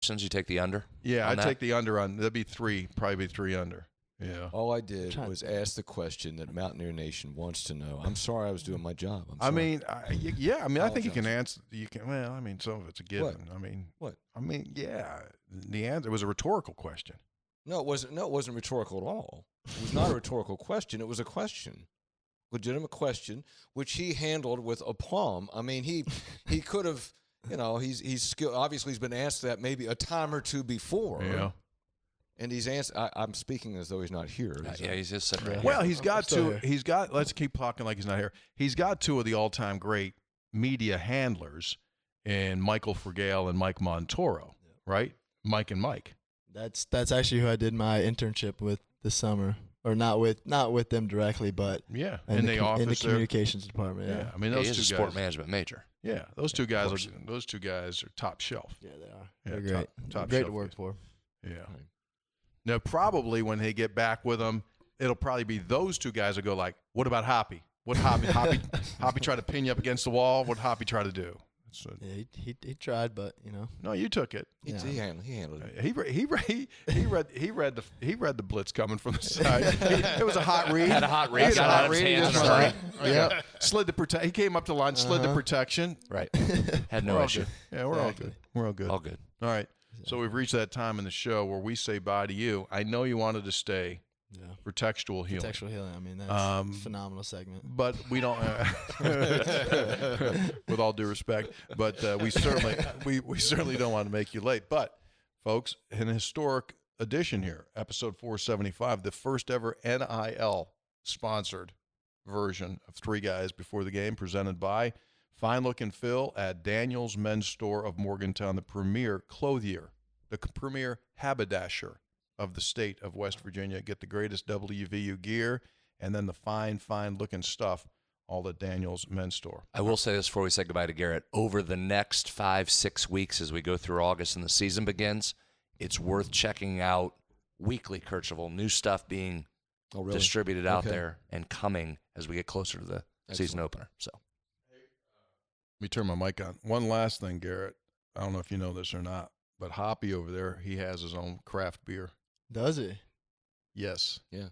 questions, you take the under? Yeah, I'd take the under on. That'd be probably 3 under. Yeah. All I did was ask the question that Mountaineer Nation wants to know. I'm sorry I was doing my job. I think you can answer. You can. Well, I mean, some of it's a given. What? I mean, what? I mean, yeah. The answer was a rhetorical question. No, it wasn't. No, it wasn't rhetorical at all. It was not a rhetorical question. It was a question, legitimate question, which he handled with aplomb. I mean, he could have. You know, he's skilled. Obviously, he's been asked that maybe a time or two before. Yeah. And he's answered. I'm speaking as though he's not here. Yeah, he's just sitting right here. Well, he's got two. He's got. Let's keep talking like he's not here. He's got 2 of the all-time great media handlers in Michael Fergale and Mike Montoro, right? Mike and Mike. That's actually who I did my internship with this summer, or not with them directly, but yeah, in the office in the communications department. Yeah, I mean those he's two a sport management major. Yeah, those two guys. Those 2 guys are top shelf. Yeah, they are. Yeah, They're great. Top great shelf to work guys. for. Yeah. Right. Now, probably when they get back with them, it'll probably be those 2 guys that go like, "What about Hoppy? What Hoppy try to pin you up against the wall? What Hoppy try to do?" Yeah, he tried, but No, you took it. He handled it. He read the blitz coming from the side. It was a hot read. Had a hot read. Got out of his hands in a hurry. Yeah, slid the He came up to the line, slid the protection. Right. Had no issue. Yeah, we're all good. We're all good. All good. All right. So we've reached that time in the show where we say bye to you. I know you wanted to stay for textual healing. Textual healing. I mean, that's a phenomenal segment. But we don't, with all due respect, but we certainly don't want to make you late. But, folks, an historic edition here, episode 475, the first ever NIL-sponsored version of 3 Guys Before the Game, presented by Fine Look and Feel at Daniel's Men's Store of Morgantown, the premier clothier, the premier haberdasher of the state of West Virginia. Get the greatest WVU gear and then the fine looking stuff, all at Daniel's Men's Store. I will say this before we say goodbye to Garrett. Over the next 5-6 weeks as we go through August and the season begins, it's worth checking out weekly, Kercheval, new stuff being distributed out there and coming as we get closer to the season opener. So. Let me turn my mic on. One last thing, Garrett. I don't know if you know this or not, but Hoppy over there, he has his own craft beer. Does he? Yes. Yeah.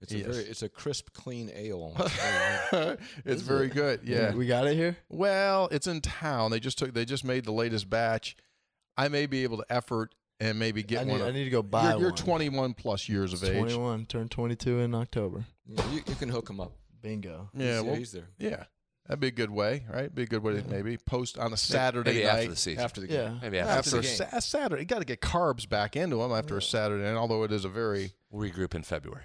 It's a crisp, clean ale. It's very good. Yeah. We got it here? Well, it's in town. They just made the latest batch. I may be able to effort and maybe get one. I need to go buy one. You're 21 plus years of age. 21. Turned 22 in October. Yeah, you can hook him up. Bingo. Yeah. He's there. Yeah. That'd be a good way, right? Be a good way to maybe post on a Saturday maybe night. After the season. After the game. Yeah. Maybe after a Saturday. You got to get carbs back into them after a Saturday, and although it is a very... We'll regroup in February.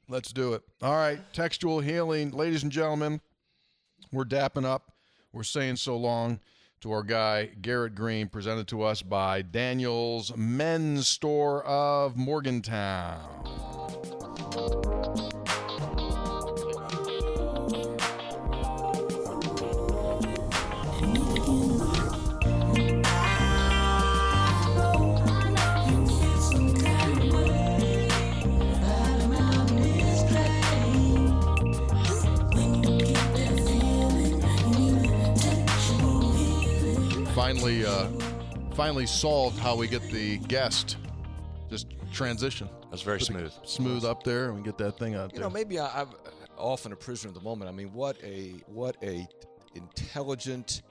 Let's do it. All right, textual healing. Ladies and gentlemen, we're dapping up. We're saying so long to our guy, Garrett Green, presented to us by Daniel's Men's Store of Morgantown. Finally solved how we get the guest. Just transition. That's very smooth. Smooth up there, and we get that thing out there. You know, maybe I'm often a prisoner of the moment. I mean, what a intelligent,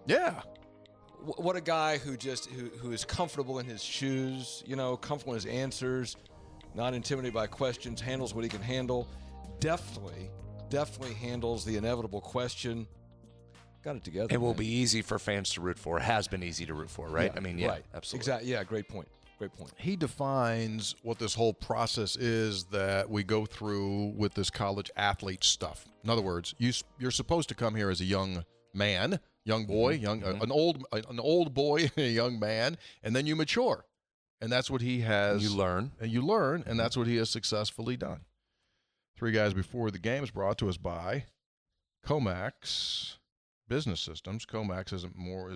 yeah. What a guy who is comfortable in his shoes, comfortable in his answers, not intimidated by questions, handles what he can handle, definitely handles the inevitable question. Got it together. It will be easy for fans to root for. It has been easy to root for, right? I mean, right. Absolutely. Exactly. Yeah, great point. He defines what this whole process is that we go through with this college athlete stuff. In other words, you're supposed to come here as a young man, young boy, an old boy, a young man, and then you mature. And that's what he has. You learn, and that's what he has successfully done. 3 Guys Before the Game is brought to us by Comax Business Systems. Comax is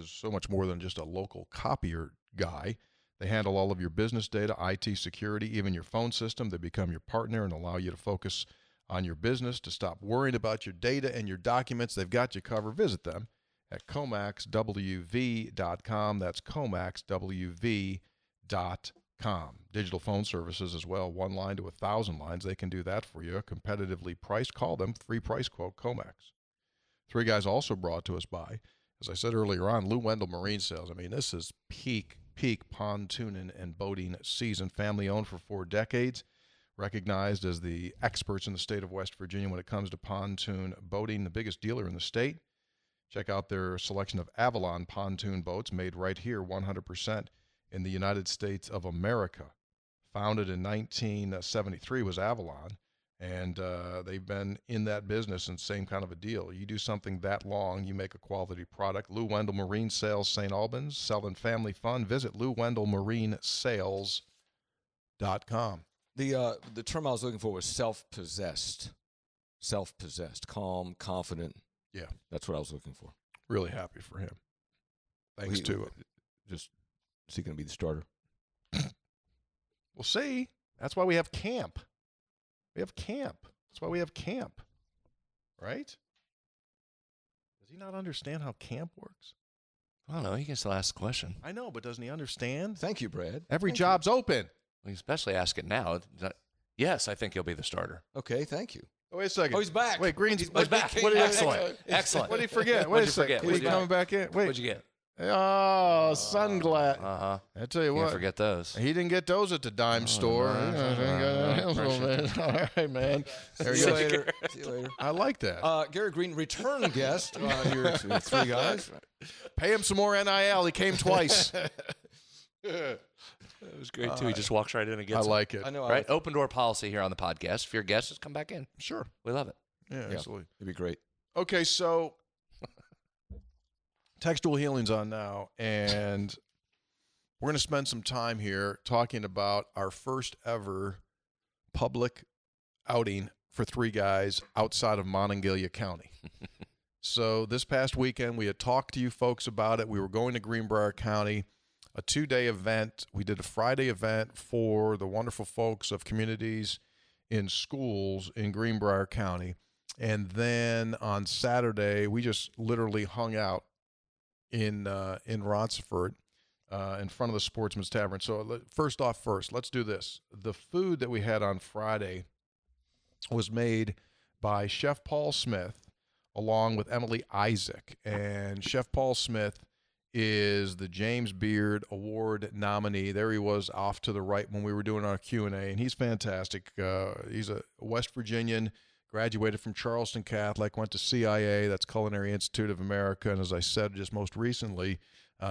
so much more than just a local copier guy. They handle all of your business data, IT security, even your phone system. They become your partner and allow you to focus on your business, to stop worrying about your data and your documents. They've got you covered. Visit them at comaxwv.com. That's comaxwv.com. Digital phone services as well, 1 line to 1,000 lines. They can do that for you. Competitively priced. Call them. Free price quote, Comax. Three Guys also brought to us by, as I said earlier on, Lou Wendell Marine Sales. I mean, this is peak pontoon and boating season. Family owned for 4 decades. Recognized as the experts in the state of West Virginia when it comes to pontoon boating, the biggest dealer in the state. Check out their selection of Avalon pontoon boats made right here, 100% in the United States of America. Founded in 1973 was Avalon, and they've been in that business and same kind of a deal. You do something that long, you make a quality product. Lou Wendell Marine Sales, St. Albans, selling family fun. Visit LouWendellMarineSales.com. The term I was looking for was self-possessed. Self-possessed, calm, confident. Yeah. That's what I was looking for. Really happy for him. Thanks to Just, is he going to be the starter? We'll see. That's why we have camp. That's why we have camp. Right? Does he not understand how camp works? I don't know. He can still ask the question. I know, but doesn't he understand? Thank you, Brad. Every Thank job's open. Well, you especially ask it now. Yes, I think he'll be the starter. you. Okay, thank you. Oh, wait a second. Oh, he's back. Wait, Green's He's back. back. What did he- Excellent. Excellent. What did he forget? Wait What'd a you second. forget? Is he What'd you coming back in? Wait. What'd you get? Oh, sunglass. Uh-huh. I tell you Can't what. forget those. He didn't get those at the dime store. All right, man. There See you you go. later. See you later. I like that. Gary Green, return guest on your Three Guys. Pay him some more NIL. He came twice. It was great, too. He just walks right in and I gets like it. I know. Right? Open door policy here on the podcast. If you're a guest, just come back in. Sure. We love it. Yeah, Yeah. absolutely. It'd be great. Okay, so Textual Healing's on now, and we're going to spend some time here talking about our first ever public outing for Three Guys outside of Monongalia County. So this past weekend, we had talked to you folks about it. We were going to Greenbrier County, a 2-day event. We did a Friday event for the wonderful folks of communities in schools in Greenbrier County. And then on Saturday, we just literally hung out in Ronceverte in front of the Sportsman's Tavern. So first, let's do this. The food that we had on Friday was made by Chef Paul Smith along with Emily Isaac. And Chef Paul Smith is the James Beard Award nominee. There he was off to the right when we were doing our Q&A, and he's fantastic. He's a West Virginian, graduated from Charleston Catholic, went to CIA, that's Culinary Institute of America, and as I said, just most recently,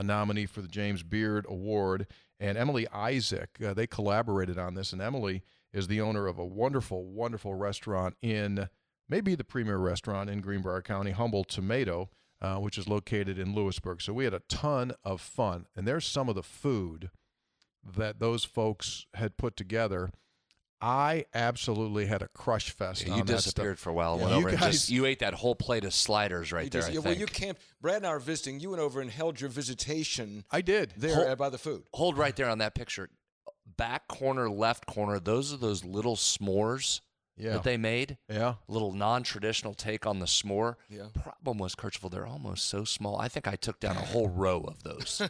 nominee for the James Beard Award. And Emily Isaac, they collaborated on this, and Emily is the owner of a wonderful, wonderful restaurant in, maybe the premier restaurant in Greenbrier County, Humble Tomato, which is located in Lewisburg. So we had a ton of fun, and there's some of the food that those folks had put together. I absolutely had a crush fest on You that disappeared stuff. for a while. Yeah. Went You over and guys- you ate that whole plate of sliders right there, I Well, think. you camped. Brad and I were visiting. You went over and held your visitation I did. there by the food. Hold right there on that picture. Back corner, left corner, those are those little s'mores Yeah. that they made. Yeah. Little non-traditional take on the s'more. Yeah. Problem was, Kirchville, they're almost so small. I think I took down a whole row of those.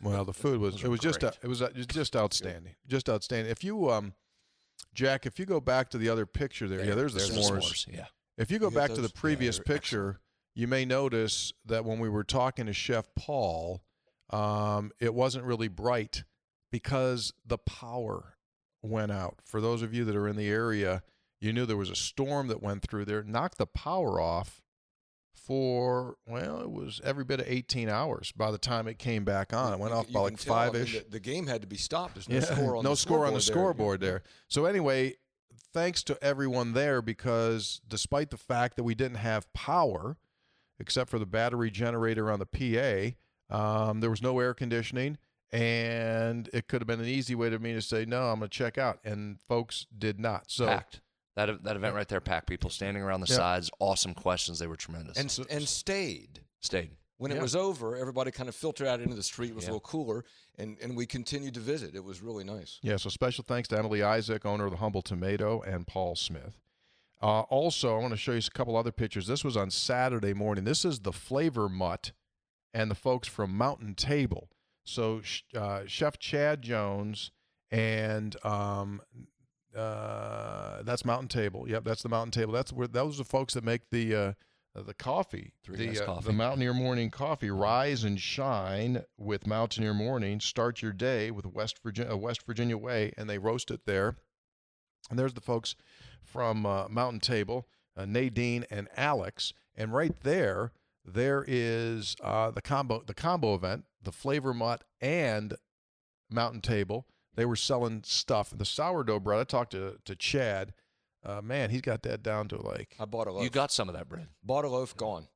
Well, the food was Those it were was just great. it was just outstanding. Just outstanding. If you Jack, if you go back to the other picture there, there's the s'mores. Yeah. If you go You hit back to the those? Yeah, previous they're picture, you may notice that when we were talking to Chef Paul, it wasn't really bright because the power went out. For those of you that are in the area, you knew there was a storm that went through there, knocked the power off for, well, it was every bit of 18 hours by the time it came back on. It went off by like 5-ish. The game had to be stopped. There's no score on no the score on the scoreboard scoreboard there. So anyway, thanks to everyone there, because despite the fact that we didn't have power, except for the battery generator on the PA, there was no air conditioning, and it could have been an easy way to me to say, no, I'm going to check out, and folks did not. So Packed. That event right there, packed. People standing around the Yeah. sides. Awesome questions. They were tremendous. and stayed. Stayed. When it was over, everybody kind of filtered out into the street. It was Yeah. a little cooler, and we continued to visit. It was really nice. Yeah, so special thanks to Emily Isaac, owner of the Humble Tomato, and Paul Smith. Also, I want to show you a couple other pictures. This was on Saturday morning. This is the Flavor Mutt and the folks from Mountain Table. So Chef Chad Jones and that's Mountain Table. Yep, that's the Mountain Table. Those are the folks that make the coffee, the Mountaineer Morning Coffee. Rise and shine with Mountaineer Morning. Start your day with West Virginia way, and they roast it there. And there's the folks from Mountain Table, Nadine and Alex. And right there is the combo event, the Flavor Mutt and Mountain Table. They were selling stuff. The sourdough bread, I talked to Chad. Man, he's got that down to like. I bought a loaf. You got some of that bread. Bought a loaf, gone.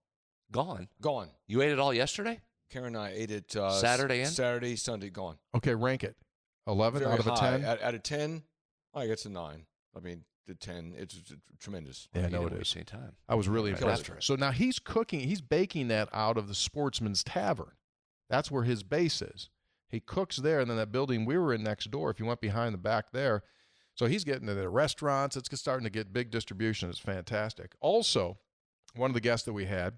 Gone? Gone. You ate it all yesterday? Karen and I ate it Saturday, Sunday, gone. Okay, rank it. 11 Very out of a high. 10? Out of 10, I guess a 9. I mean, the 10, it's tremendous. Yeah, I know it is. Time. I was really Right impressed. after it. So now he's baking that out of the Sportsman's Tavern. That's where his base is. He cooks there, and then that building we were in next door, if you went behind the back there. So he's getting to the restaurants. It's starting to get big distribution. It's fantastic. Also, one of the guests that we had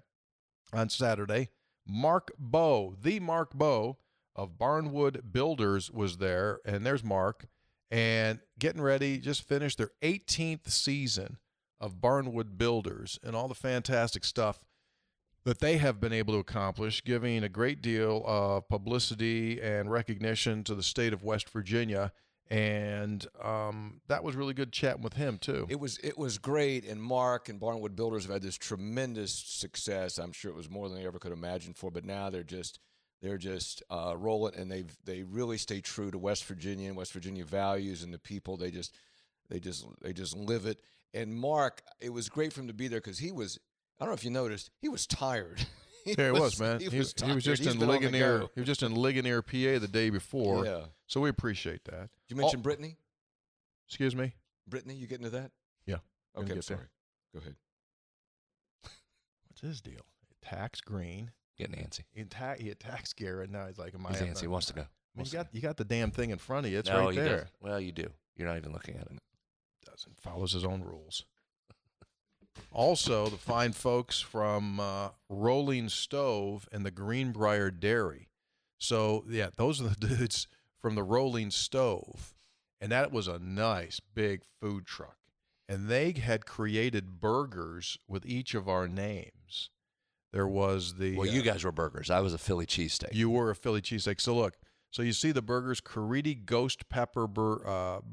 on Saturday, Mark Bowe, the Mark Bowe of Barnwood Builders was there, and there's Mark, and getting ready, just finished their 18th season of Barnwood Builders and all the fantastic stuff that they have been able to accomplish, giving a great deal of publicity and recognition to the state of West Virginia. And that was really good chatting with him, too. It was great, and Mark and Barnwood Builders have had this tremendous success. I'm sure it was more than they ever could imagine for, but now they're just rolling, and they really stay true to West Virginia and West Virginia values and the people. They just live it. And Mark, it was great for him to be there because he was. I don't know if you noticed, he was tired. He was, man. He was just in Ligonier. He was just in Ligonier, PA the day before. Yeah. So we appreciate that. Did you mention Brittany? Excuse me? Brittany, you getting to that? Yeah. Okay, I'm get sorry. there. Go ahead. What's his deal? He attacks Green. Get Nancy. He attacks Garrett. Now he's like, He's Nancy. He wants to go. I mean, you got the damn thing in front of you. It's No, right he there. doesn't. Well, you do. You're not even looking at it. Doesn't. Follows his own rules. Also, the fine folks from Rolling Stove and the Greenbrier Dairy. So, yeah, those are the dudes from the Rolling Stove. And that was a nice, big food truck. And they had created burgers with each of our names. There was the... Well, you guys were burgers. I was a Philly cheesesteak. You were a Philly cheesesteak. So, look. So, you see the burgers, Caridi Ghost Pepper Burger.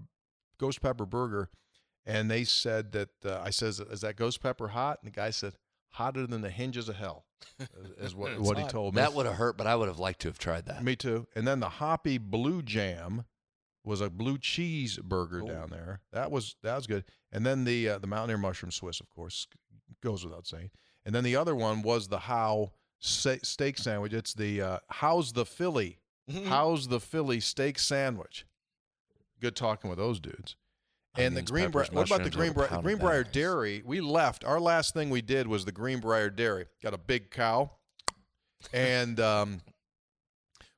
And they said that, I says, is that ghost pepper hot? And the guy said, hotter than the hinges of hell, is what he told me. That would have hurt, but I would have liked to have tried that. Me too. And then the Hoppy Blue Jam was a blue cheese burger down there. That was good. And then the Mountaineer Mushroom Swiss, of course, goes without saying. And then the other one was the How steak sandwich. It's the How's the Philly? How's the Philly steak sandwich? Good talking with those dudes. And the Greenbrier, what about the Greenbrier Dairy? We left. Our last thing we did was the Greenbrier Dairy. Got a big cow. And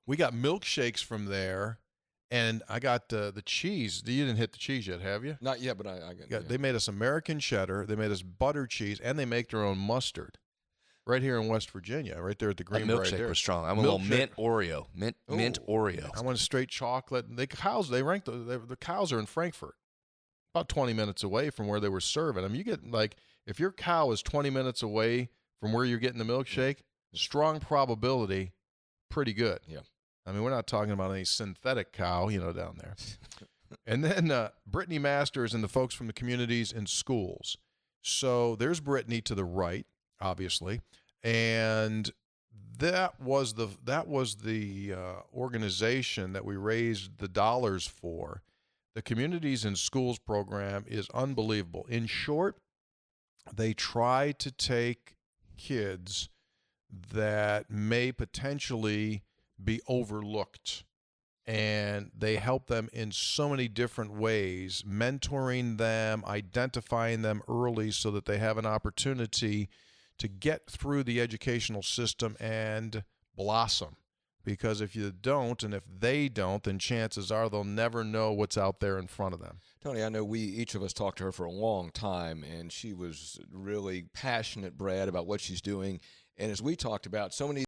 we got milkshakes from there. And I got the cheese. You didn't hit the cheese yet, have you? Not yet, but I got yeah. They made us American cheddar. They made us butter cheese. And they make their own mustard. Right here in West Virginia, right there at the Greenbrier milkshake Dairy. was strong. I'm a little mint Oreo. Mint Oreo. I went straight chocolate. They rank the cows are in Frankfurt. About 20 minutes away from where they were serving them. You get, like, if your cow is 20 minutes away from where you're getting the milkshake, strong probability, pretty good. Yeah. I mean, we're not talking about any synthetic cow, down there. And then Brittany Masters and the folks from the communities and schools. So there's Brittany to the right, obviously. And that was the organization that we raised the dollars for. The Communities in Schools program is unbelievable. In short, they try to take kids that may potentially be overlooked, and they help them in so many different ways, mentoring them, identifying them early so that they have an opportunity to get through the educational system and blossom. Because if you don't, and if they don't, then chances are they'll never know what's out there in front of them. Tony, I know each of us talked to her for a long time, and she was really passionate, Brad, about what she's doing. And as we talked about, so many